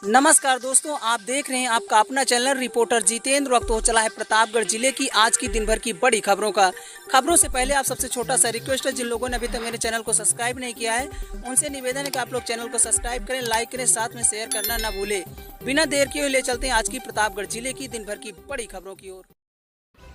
नमस्कार दोस्तों, आप देख रहे हैं आपका अपना चैनल रिपोर्टर जितेंद्र। वक्त हो चला है प्रतापगढ़ जिले की आज की दिन भर की बड़ी खबरों से पहले आप सबसे छोटा सा रिक्वेस्ट है, जिन लोगों ने अभी तक मेरे चैनल को सब्सक्राइब नहीं किया है उनसे निवेदन है कि आप लोग चैनल को सब्सक्राइब करें, लाइक करें, साथ में शेयर करना ना भूले। बिना देर किए ले चलते हैं आज की प्रतापगढ़ जिले की दिन भर की बड़ी खबरों की ओर।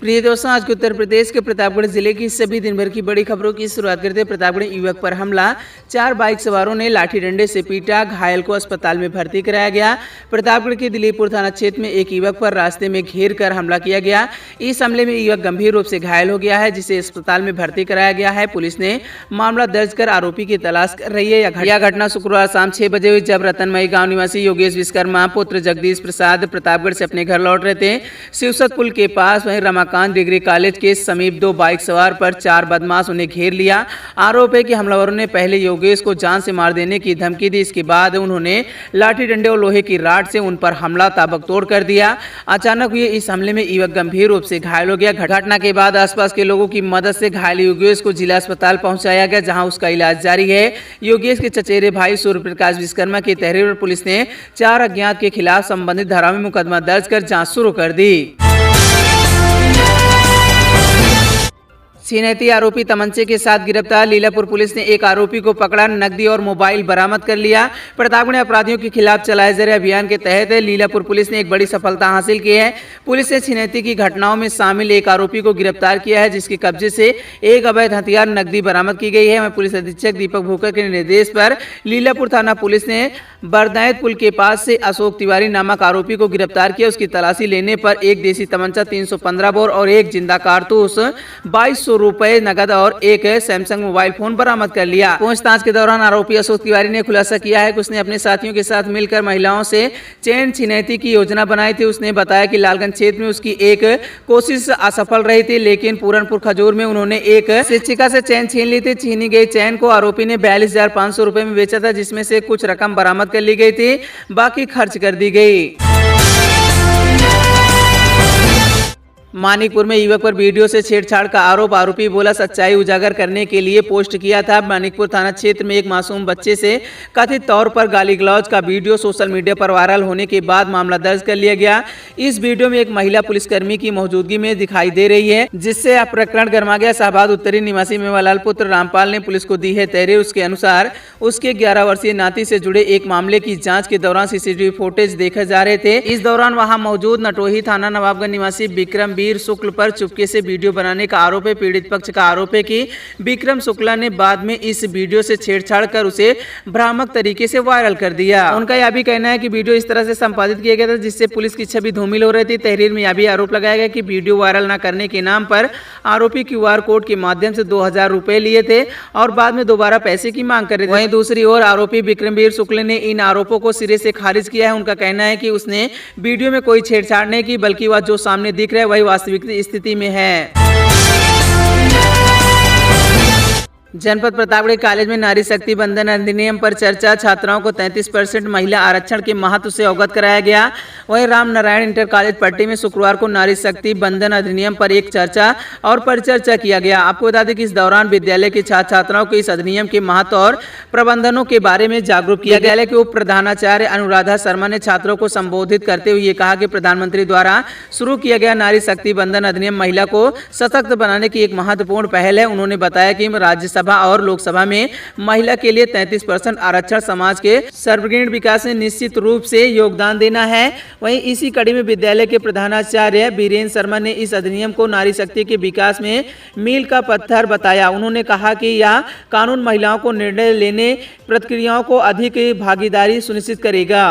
प्रिय दोस्तों, आज के उत्तर प्रदेश के प्रतापगढ़ जिले की सभी दिन भर की बड़ी खबरों की शुरुआत करते हैं। प्रतापगढ़ युवक पर हमला, 4 बाइक सवारों ने लाठी डंडे से पीटा, घायल को अस्पताल में भर्ती कराया गया। प्रतापगढ़ के दिलीपुर थाना क्षेत्र में एक युवक पर रास्ते में घेर कर हमला किया गया। इस हमले में युवक गंभीर रूप से घायल हो गया है, जिसे अस्पताल में भर्ती कराया गया है। पुलिस ने मामला दर्ज कर आरोपी की तलाश कर रही है। यह घटना शुक्रवार शाम 6 बजे हुई, जब रतनमई गाँव निवासी योगेश विश्वकर्मा पुत्र जगदीश प्रसाद प्रतापगढ़ से अपने घर लौट रहे थे। शिवसत पुल के पास वहीं रमाकांत डिग्री कॉलेज के समीप 2 बाइक सवार पर 4 बदमाश उन्हें घेर लिया। आरोप है कि हमलावरों ने पहले योगेश को जान से मार देने की धमकी दी। इसके बाद उन्होंने लाठी डंडे और लोहे की राड से उन पर हमला ताबड़तोड़ कर दिया। अचानक हुए इस हमले में युवक गंभीर रूप से घायल हो गया। घटना के बाद आसपास के लोगों की मदद से घायल योगेश को जिला अस्पताल पहुंचाया गया, जहां उसका इलाज जारी है। योगेश के चचेरे भाई सूर्य प्रकाश विश्वकर्मा की तहरीर पर पुलिस ने 4 अज्ञात के खिलाफ संबंधित धाराओं में मुकदमा दर्ज कर जाँच शुरू कर दी। छिनैती आरोपी तमंचे के साथ गिरफ्तार, लीलापुर पुलिस ने एक आरोपी को पकड़ा, नकदी और मोबाइल बरामद कर लिया। प्रतापगढ़ अपराधियों के खिलाफ चलाए जा रहे अभियान के तहत लीलापुर पुलिस ने एक बड़ी सफलता हासिल की है। पुलिस ने छिनैती की घटनाओं में शामिल एक आरोपी को गिरफ्तार किया है, जिसके कब्जे से एक अवैध हथियार नकदी बरामद की गई है। वहीं पुलिस अधीक्षक दीपक भूकर के निर्देश पर लीलापुर थाना पुलिस ने बरदैत पुल के पास से अशोक तिवारी नामक आरोपी को गिरफ्तार किया। उसकी तलाशी लेने पर एक देसी तमंचा, 315 बोर और एक जिंदा कारतूस, 2200 रुपए नगद और एक सैमसंग मोबाइल फोन बरामद कर लिया। पूछताछ के दौरान आरोपी अशोक तिवारी ने खुलासा किया है कि उसने अपने साथियों के साथ मिलकर महिलाओं से चैन छिनैती की योजना बनाई थी। उसने बताया कि लालगंज क्षेत्र में उसकी एक कोशिश असफल रही थी, लेकिन पूरनपुर खजूर में उन्होंने एक शिक्षिका से चैन छीन ली थी। छीनी गई चैन को आरोपी ने 42,500 रुपए में बेचा था, जिसमें से कुछ रकम बरामद कर ली गई थी, बाकी खर्च कर दी गई। मानिकपुर में युवक पर वीडियो से छेड़छाड़ का आरोप, आरोपी बोला सच्चाई उजागर करने के लिए पोस्ट किया था। मानिकपुर थाना क्षेत्र में एक मासूम बच्चे से कथित तौर पर गाली गलौज का वीडियो सोशल मीडिया पर वायरल होने के बाद मामला दर्ज कर लिया गया। इस वीडियो में एक महिला पुलिसकर्मी की मौजूदगी में दिखाई दे रही है, जिससे प्रकरण गर्मा गया। शाहबाद उत्तरी निवासी मेवालाल पुत्र रामपाल ने पुलिस को दी है तहरीर। उसके अनुसार उसके 11 वर्षीय नाती से जुड़े एक मामले की जाँच के दौरान CCTV फुटेज देखे जा रहे थे। इस दौरान वहाँ मौजूद नटोही थाना नवाबगंज निवासी विक्रम शुक्ल पर चुपके से वीडियो बनाने का आरोप है। पीड़ित पक्ष का आरोप है कि विक्रम शुक्ला ने बाद में इस वीडियो से छेड़छाड़ कर उसे भ्रामक तरीके से वायरल कर दिया। उनका यह भी कहना है कि वीडियो इस तरह से संपादित किया गया था जिससे पुलिस की छवि धूमिल हो रही थी। तहरीर में यह भी आरोप लगाया गया कि वीडियो वायरल न करने के नाम पर आरोपी QR कोड के माध्यम से 2000 रुपए लिए थे और बाद में दोबारा पैसे की मांग कर रहे थे। वहीं दूसरी ओर आरोपी विक्रमवीर शुक्ल ने इन आरोपों को सिरे से खारिज किया है। उनका कहना है कि उसने वीडियो में कोई छेड़छाड़ नहीं की, बल्कि वह जो सामने दिख रहा है वही वास्तविक स्थिति में है। जनपद प्रतापगढ़ कॉलेज में नारी शक्ति बंधन अधिनियम पर चर्चा, छात्राओं को 33% महिला आरक्षण के महत्व से अवगत कराया गया। वहीं राम नारायण इंटर कॉलेज पट्टी में शुक्रवार को नारी शक्ति बंधन अधिनियम पर एक चर्चा और परिचर्चा किया गया। आपको बता दें कि इस दौरान विद्यालय के छात्र छात्राओं को इस अधिनियम के महत्व और प्रबंधनों के बारे में जागरूक किया गया। विद्यालय के उप प्रधानाचार्य अनुराधा शर्मा ने छात्रों को संबोधित करते हुए कहा कि प्रधानमंत्री द्वारा शुरू किया गया नारी शक्ति बंधन अधिनियम महिला को सशक्त बनाने की एक महत्वपूर्ण पहल है। उन्होंने बताया कि राज्यसभा और लोकसभा में महिला के लिए 33% आरक्षण समाज के सर्वांगीण विकास में निश्चित रूप से योगदान देना है। वहीं इसी कड़ी में विद्यालय के प्रधानाचार्य वीरेंद्र शर्मा ने इस अधिनियम को नारी शक्ति के विकास में मील का पत्थर बताया। उन्होंने कहा कि यह कानून महिलाओं को निर्णय लेने प्रक्रियाओं को अधिक भागीदारी सुनिश्चित करेगा।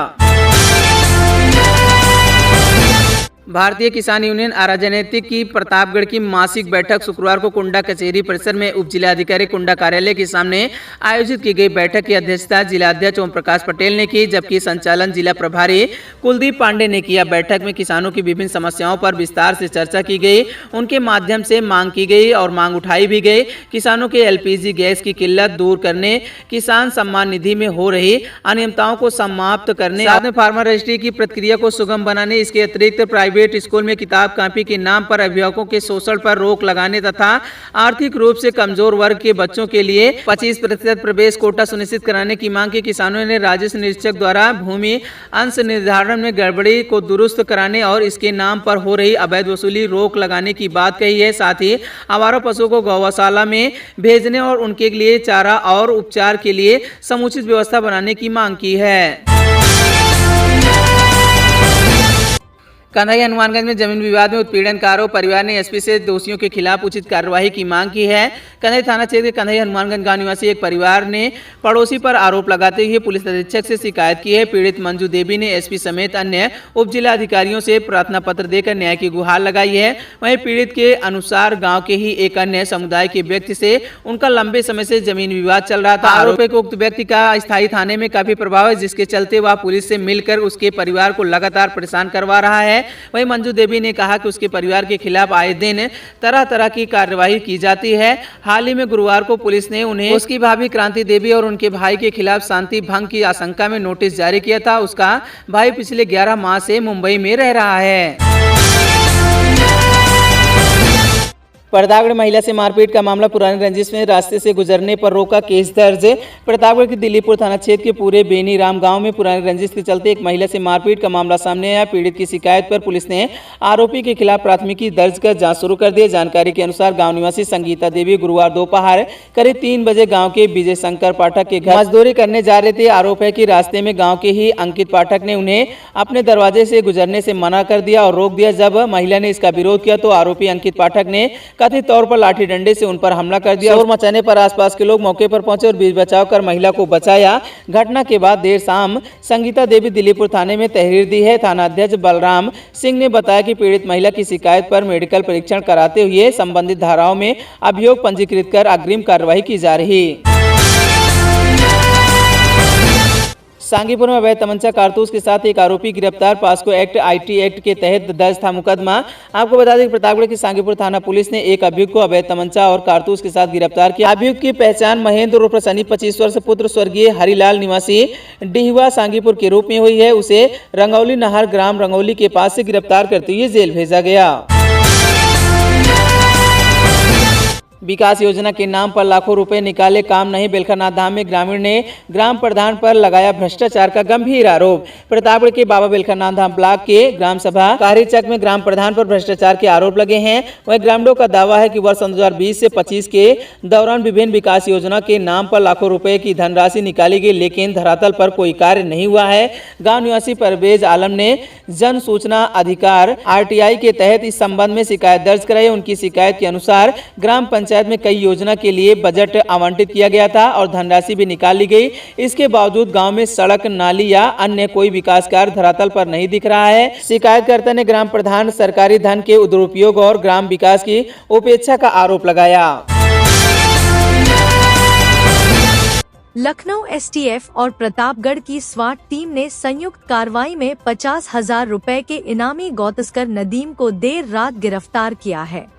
भारतीय किसान यूनियन अराजनीतिक की प्रतापगढ़ की मासिक बैठक शुक्रवार को कुंडा कचहरी परिसर में उप जिलाधिकारी कुंडा कार्यालय के सामने आयोजित की गई। बैठक की अध्यक्षता जिलाध्यक्ष ओम प्रकाश पटेल ने की, जबकि संचालन जिला प्रभारी कुलदीप पांडे ने किया। बैठक में किसानों की विभिन्न समस्याओं पर विस्तार से चर्चा की गई, उनके माध्यम से मांग की गई और मांग उठाई भी गई। किसानों के LPG गैस की किल्लत दूर करने, किसान सम्मान निधि में हो रही अनियमितताओं को समाप्त करने, साथ में फार्मर रजिस्ट्री की प्रक्रिया को सुगम बनाने, इसके अतिरिक्त प्राइवेट प्राइवेट स्कूल में किताब कॉपी के नाम पर अभिभावकों के शोषण पर रोक लगाने तथा आर्थिक रूप से कमजोर वर्ग के बच्चों के लिए 25% प्रवेश कोटा सुनिश्चित कराने की मांग की किसानों ने राजस्व निरीक्षक द्वारा भूमि अंश निर्धारण में गड़बड़ी को दुरुस्त कराने और इसके नाम पर हो रही अवैध वसूली रोक लगाने की बात कही है। साथ ही आवारा पशुओं को गौशाला में भेजने और उनके लिए चारा और उपचार के लिए समुचित व्यवस्था बनाने की मांग की है। कंधाई हनुमानगंज में जमीन विवाद में उत्पीड़न का आरोप, परिवार ने एसपी से दोषियों के खिलाफ उचित कार्रवाई की मांग की है। कंधाई थाना क्षेत्र के कंधाई हनुमानगंज गांव निवासी एक परिवार ने पड़ोसी पर आरोप लगाते हुए पुलिस अधीक्षक से शिकायत की है। पीड़ित मंजू देवी ने एसपी समेत अन्य उप जिला अधिकारियों से प्रार्थना पत्र देकर न्याय की गुहार लगाई है। वहीं पीड़ित के अनुसार गाँव के ही एक अन्य समुदाय के व्यक्ति से उनका लंबे समय से जमीन विवाद चल रहा था। आरोप है कि उक्त व्यक्ति का स्थायी थाने में काफी प्रभाव है, जिसके चलते वह पुलिस से मिलकर उसके परिवार को लगातार परेशान करवा रहा है। वहीं मंजू देवी ने कहा कि उसके परिवार के खिलाफ आए दिन तरह तरह की कार्यवाही की जाती है। हाल ही में गुरुवार को पुलिस ने उन्हें उसकी भाभी क्रांति देवी और उनके भाई के खिलाफ शांति भंग की आशंका में नोटिस जारी किया था। उसका भाई पिछले 11 माह से मुंबई में रह रहा है। प्रतापगढ़ महिला से मारपीट का मामला, पुरानी रंजिश में रास्ते से गुजरने पर रोका, केस दर्ज। प्रतापगढ़ के दिल्लीपुर थाना क्षेत्र के पूरे बेनीराम गांव में पुरानी रंजिश के चलते एक महिला से मारपीट का मामला सामने आया। पीड़ित की शिकायत पर पुलिस ने आरोपी के खिलाफ प्राथमिकी दर्ज कर जांच शुरू कर दी। जानकारी के अनुसार गाँव निवासी संगीता देवी गुरुवार दोपहर करीब 3 बजे गाँव के विजय शंकर पाठक के घर मजदूरी करने जा रहे थे। आरोप है कि रास्ते में गाँव के ही अंकित पाठक ने उन्हें अपने दरवाजे से गुजरने से मना कर दिया और रोक दिया। जब महिला ने इसका विरोध किया तो आरोपी अंकित पाठक ने कथित तौर पर लाठी डंडे से उन पर हमला कर दिया। और मचाने पर आसपास के लोग मौके पर पहुंचे और बीच बचाव कर महिला को बचाया। घटना के बाद देर शाम संगीता देवी दिल्लीपुर थाने में तहरीर दी है। थाना अध्यक्ष बलराम सिंह ने बताया कि पीड़ित महिला की शिकायत पर मेडिकल परीक्षण कराते हुए संबंधित धाराओं में अभियोग पंजीकृत कर अग्रिम कार्रवाई की जा रही। सांगीपुर में अवैध तमंचा कारतूस के साथ एक आरोपी गिरफ्तार, पास्को एक्ट आईटी एक्ट के तहत दर्ज था मुकदमा। आपको बता दें कि प्रतापगढ़ की सांगीपुर थाना पुलिस ने एक अभियुक्त को अवैध तमंचा और कारतूस के साथ गिरफ्तार किया। अभियुक्त की पहचान महेंद्र उर्फ सनी 25 वर्ष पुत्र स्वर्गीय हरिलाल निवासी डिहवा सांगीपुर के रूप में हुई है। उसे रंगौली नहर ग्राम रंगौली के पास से गिरफ्तार करते हुए जेल भेजा गया। विकास योजना के नाम पर लाखों रुपए निकाले, काम नहीं। बेलखरनाथ धाम में ग्रामीण ने ग्राम प्रधान पर लगाया भ्रष्टाचार का गंभीर आरोप। प्रतापगढ़ के बाबा बेलखरनाथ धाम ब्लॉक के ग्राम सभा कारीचक में ग्राम प्रधान पर भ्रष्टाचार के आरोप लगे हैं। वहीं ग्रामीणों का दावा है कि वर्ष 2020 से 25 के दौरान विभिन्न विकास योजना के नाम पर लाखों रुपए की धनराशि निकाली गई, लेकिन धरातल पर कोई कार्य नहीं हुआ है। गाँव निवासी परवेज आलम ने जन सूचना अधिकार RTI के तहत इस संबंध में शिकायत दर्ज कराई। उनकी शिकायत के अनुसार ग्राम पंचायत में कई योजना के लिए बजट आवंटित किया गया था और धनराशि भी निकाली गई। इसके बावजूद गांव में सड़क, नाली या अन्य कोई विकास कार्य धरातल पर नहीं दिख रहा है। शिकायतकर्ता ने ग्राम प्रधान सरकारी धन के दुरुपयोग और ग्राम विकास की उपेक्षा का आरोप लगाया। लखनऊ STF और प्रतापगढ़ की स्वाट टीम ने संयुक्त कार्रवाई में 50,000 रुपए के इनामी गौतस्कर नदीम को देर रात गिरफ्तार किया है।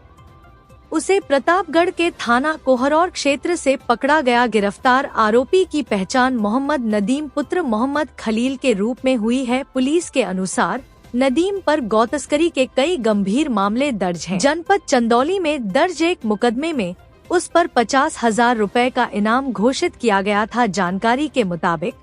उसे प्रतापगढ़ के थाना कोहरौर क्षेत्र से पकड़ा गया। गिरफ्तार आरोपी की पहचान मोहम्मद नदीम पुत्र मोहम्मद खलील के रूप में हुई है। पुलिस के अनुसार नदीम पर गौतस्करी के कई गंभीर मामले दर्ज हैं। जनपद चंदौली में दर्ज एक मुकदमे में उस पर 50,000 रुपए का इनाम घोषित किया गया था। जानकारी के मुताबिक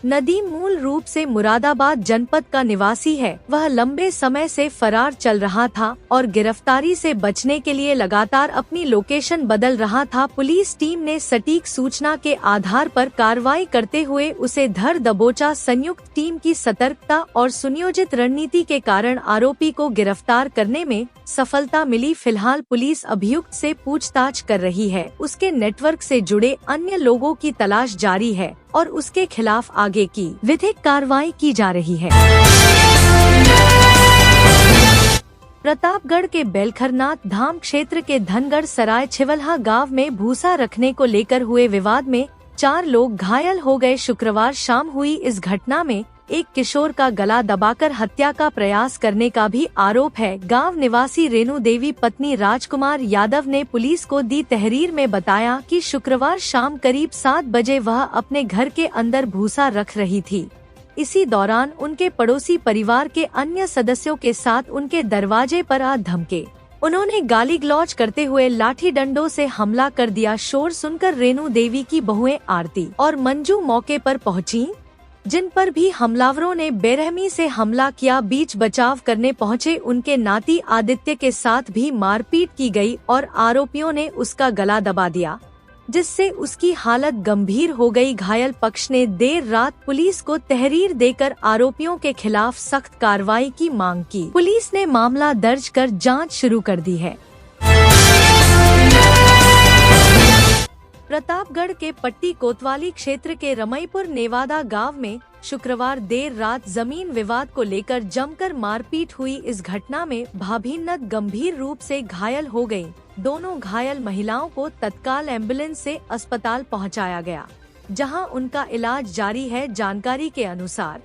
नदीम मूल रूप से मुरादाबाद जनपद का निवासी है। वह लंबे समय से फरार चल रहा था और गिरफ्तारी से बचने के लिए लगातार अपनी लोकेशन बदल रहा था। पुलिस टीम ने सटीक सूचना के आधार पर कार्रवाई करते हुए उसे धर दबोचा। संयुक्त टीम की सतर्कता और सुनियोजित रणनीति के कारण आरोपी को गिरफ्तार करने में सफलता मिली। फिलहाल पुलिस अभियुक्त से पूछताछ कर रही है। उसके नेटवर्क से जुड़े अन्य लोगों की तलाश जारी है और उसके खिलाफ आगे की विधिक कार्रवाई की जा रही है। प्रतापगढ़ के बेलखरनाथ धाम क्षेत्र के धनगढ़ सराय छिवलहा गांव में भूसा रखने को लेकर हुए विवाद में 4 लोग घायल हो गए। शुक्रवार शाम हुई इस घटना में एक किशोर का गला दबाकर हत्या का प्रयास करने का भी आरोप है। गांव निवासी रेणु देवी पत्नी राजकुमार यादव ने पुलिस को दी तहरीर में बताया कि शुक्रवार शाम करीब 7 बजे वह अपने घर के अंदर भूसा रख रही थी। इसी दौरान उनके पड़ोसी परिवार के अन्य सदस्यों के साथ उनके दरवाजे पर आ धमके। उन्होंने गाली गलौज करते हुए लाठी डंडों से हमला कर दिया। शोर सुनकर रेणु देवी की बहुएं आरती और मंजू मौके पर पहुंची, जिन पर भी हमलावरों ने बेरहमी से हमला किया। बीच बचाव करने पहुंचे उनके नाती आदित्य के साथ भी मारपीट की गई और आरोपियों ने उसका गला दबा दिया, जिससे उसकी हालत गंभीर हो गई। घायल पक्ष ने देर रात पुलिस को तहरीर देकर आरोपियों के खिलाफ सख्त कार्रवाई की मांग की। पुलिस ने मामला दर्ज कर जांच शुरू कर दी है। प्रतापगढ़ के पट्टी कोतवाली क्षेत्र के रमईपुर नेवादा गांव में शुक्रवार देर रात जमीन विवाद को लेकर जमकर मारपीट हुई। इस घटना में भाभी नद गंभीर रूप से घायल हो गयीं। दोनों घायल महिलाओं को तत्काल एम्बुलेंस से अस्पताल पहुंचाया गया, जहां उनका इलाज जारी है। जानकारी के अनुसार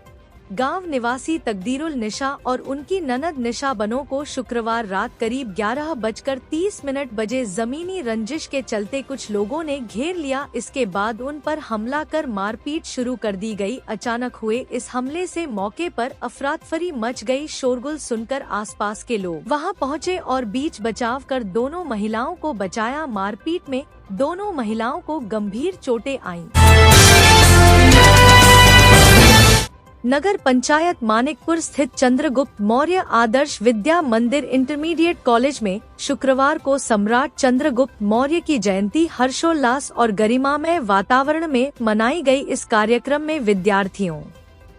गांव निवासी तकदीरुल निशा और उनकी ननद निशा बनो को शुक्रवार रात करीब 11:30 बजे जमीनी रंजिश के चलते कुछ लोगों ने घेर लिया। इसके बाद उन पर हमला कर मारपीट शुरू कर दी गई। अचानक हुए इस हमले से मौके पर अफरातफरी मच गई। शोरगुल सुनकर आसपास के लोग वहां पहुंचे और बीच बचाव कर दोनों महिलाओं को बचाया। मारपीट में दोनों महिलाओं को गंभीर चोटें आईं। नगर पंचायत मानिकपुर स्थित चंद्रगुप्त मौर्य आदर्श विद्या मंदिर इंटरमीडिएट कॉलेज में शुक्रवार को सम्राट चंद्रगुप्त मौर्य की जयंती हर्षोल्लास और गरिमामय वातावरण में मनाई गई। इस कार्यक्रम में विद्यार्थियों,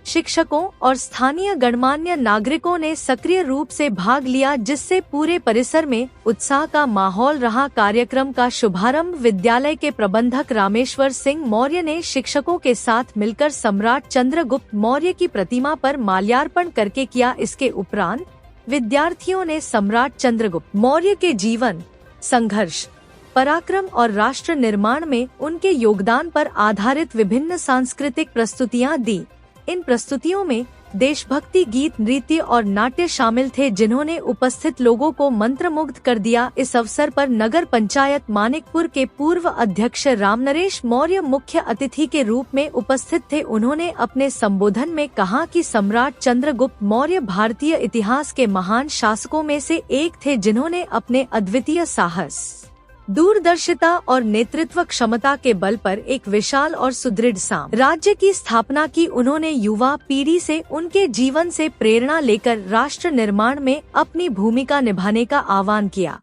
शिक्षकों और स्थानीय गणमान्य नागरिकों ने सक्रिय रूप से भाग लिया, जिससे पूरे परिसर में उत्साह का माहौल रहा। कार्यक्रम का शुभारंभ विद्यालय के प्रबंधक रामेश्वर सिंह मौर्य ने शिक्षकों के साथ मिलकर सम्राट चंद्रगुप्त मौर्य की प्रतिमा पर माल्यार्पण करके किया। इसके उपरांत विद्यार्थियों ने सम्राट चंद्रगुप्त मौर्य के जीवन, संघर्ष, पराक्रम और राष्ट्र निर्माण में उनके योगदान पर आधारित विभिन्न सांस्कृतिक प्रस्तुतियां दी। इन प्रस्तुतियों में देशभक्ति गीत, नृत्य और नाट्य शामिल थे, जिन्होंने उपस्थित लोगों को मंत्रमुग्ध कर दिया। इस अवसर पर नगर पंचायत मानिकपुर के पूर्व अध्यक्ष रामनरेश मौर्य मुख्य अतिथि के रूप में उपस्थित थे। उन्होंने अपने संबोधन में कहा कि सम्राट चंद्रगुप्त मौर्य भारतीय इतिहास के महान शासकों में से एक थे, जिन्होंने अपने अद्वितीय साहस, दूरदर्शिता और नेतृत्व क्षमता के बल पर एक विशाल और सुदृढ़ राज्य की स्थापना की। उन्होंने युवा पीढ़ी से उनके जीवन से प्रेरणा लेकर राष्ट्र निर्माण में अपनी भूमिका निभाने का आह्वान किया।